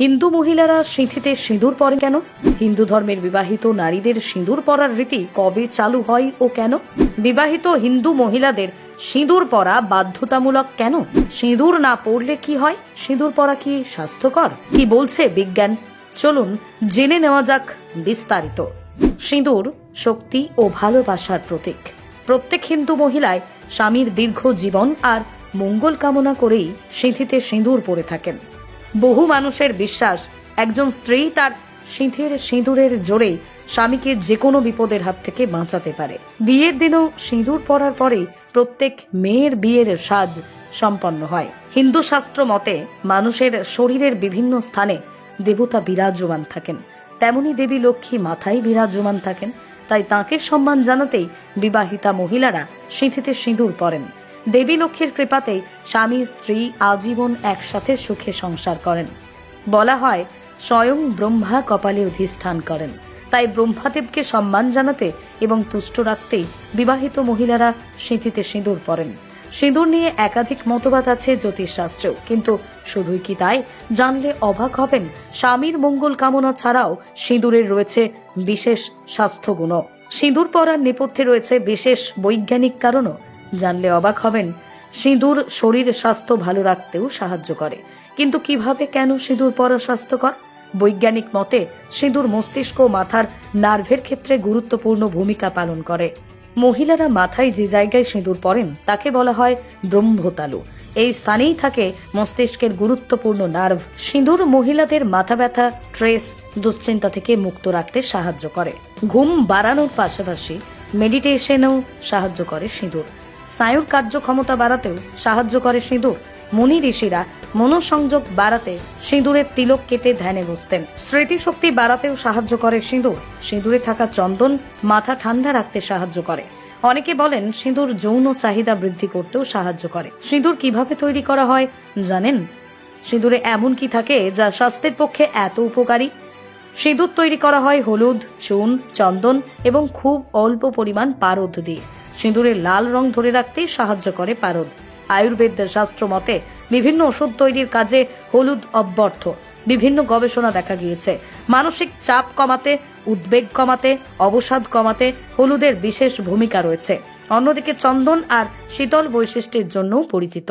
হিন্দু মহিলারা সিঁথিতে সিঁদুর পরেন কেন? হিন্দু ধর্মের বিবাহিত নারীদের সিঁদুর পরার রীতি কবে চালু হয় ও কেন? বিবাহিত হিন্দু মহিলাদের সিঁদুর পরা বাধ্যতামূলক কেন? সিঁদুর না পরলে কি হয়? সিঁদুর পরা কি স্বাস্থ্যকর? কি বলছে বিজ্ঞান? চলুন জেনে নেওয়া যাক বিস্তারিত। সিঁদুর শক্তি ও ভালোবাসার প্রতীক। প্রত্যেক হিন্দু মহিলায় স্বামীর দীর্ঘ জীবন আর মঙ্গল কামনা করেই সিঁথিতে সিঁদুর পরে থাকেন। বহু মানুষের বিশ্বাস, একজন স্ত্রী তার সিঁথির সিঁদুরের জোরে স্বামীকে যে কোনো বিপদের হাত থেকে বাঁচাতে পারে। বিয়ের দিনেও সিঁদুর পরার পরে প্রত্যেক মেয়ের বিয়ের সাজ সম্পন্ন হয়। হিন্দু শাস্ত্র মতে মানুষের শরীরের বিভিন্ন স্থানে দেবতা বিরাজমান থাকেন, তেমনি দেবী লক্ষ্মী মাথায় বিরাজমান থাকেন। তাই তাঁকে সম্মান জানাতেই বিবাহিতা মহিলারা সিঁথিতে সিঁদুর পরেন। দেবী লক্ষ্মীর কৃপাতেই স্বামী স্ত্রী আজীবন একসাথে সুখে সংসার করেন। বলা হয় স্বয়ং ব্রহ্মা কপালে অধিষ্ঠান করেন। তাই ব্রহ্মাদেবকে সম্মান জানাতে এবং তুষ্ট রাখতেই বিবাহিত মহিলারা সিঁথিতে সিঁদুর পরেন। সিঁদুর নিয়ে একাধিক মতবাদ আছে জ্যোতিষশাস্ত্রেও, কিন্তু শুধুই কি তাই? জানলে অবাক হবেন। স্বামীর মঙ্গল কামনা ছাড়াও সিঁদুরের রয়েছে বিশেষ স্বাস্থ্যগুণও। সিঁদুর পরার নেপথ্যে রয়েছে বিশেষ বৈজ্ঞানিক কারণও। জানলে অবাক হবেন। সিঁদুর শরীর স্বাস্থ্য ভালো রাখতেও সাহায্য করে। কিন্তু কিভাবে, কেন সিঁদুর পরা স্বাস্থ্যকর? বৈজ্ঞানিক মতে সিঁদুর মস্তিষ্ক ও মাথার নার্ভের ক্ষেত্রে গুরুত্বপূর্ণ ভূমিকা পালন করে। মহিলারা মাথায় যে জায়গায় সিঁদুর পরেন তাকে বলা হয় ব্রহ্মতালু। এই স্থানেই থাকে মস্তিষ্কের গুরুত্বপূর্ণ নার্ভ। সিঁদুর মহিলাদের মাথা ব্যথা, স্ট্রেস, দুশ্চিন্তা থেকে মুক্ত রাখতে সাহায্য করে। ঘুম বাড়ানোর পাশাপাশি মেডিটেশনেও সাহায্য করে সিঁদুর। স্নায়ুর কার্যক্ষমতা বাড়াতেও সাহায্য করে সিঁদুর। মুনি ঋষিরা মনোসংযোগ বাড়াতে সিঁদুরের তিলক কেটে ধ্যানে বসতেন। স্মৃতিশক্তি বাড়াতেও সাহায্য করে সিঁদুর। সিঁদুরে থাকা চন্দন মাথা ঠান্ডা রাখতে সাহায্য করে। অনেকে বলেন সিঁদুর যৌন চাহিদা বৃদ্ধি করতেও সাহায্য করে। সিঁদুর কিভাবে তৈরি করা হয় জানেন? সিঁদুরে এমন কি থাকে যা স্বাস্থ্যের পক্ষে এত উপকারী? সিঁদুর তৈরি করা হয় হলুদ, চুন, চন্দন এবং খুব অল্প পরিমাণ পারদ দিয়ে। সিঁদুরের লাল রং ধরে রাখতেই সাহায্য করে পারদ। আয়ুর্বেদ শাস্ত্র মতে বিভিন্ন ওষুধ তৈরির কাজে হলুদ অব্যর্থ। বিভিন্ন গবেষণা দেখা গিয়েছে মানসিক চাপ কমাতে, উদ্বেগ কমাতে, অবসাদ কমাতে হলুদের বিশেষ ভূমিকা রয়েছে। অন্যদিকে চন্দন আর শীতল বৈশিষ্ট্যের জন্যও পরিচিত।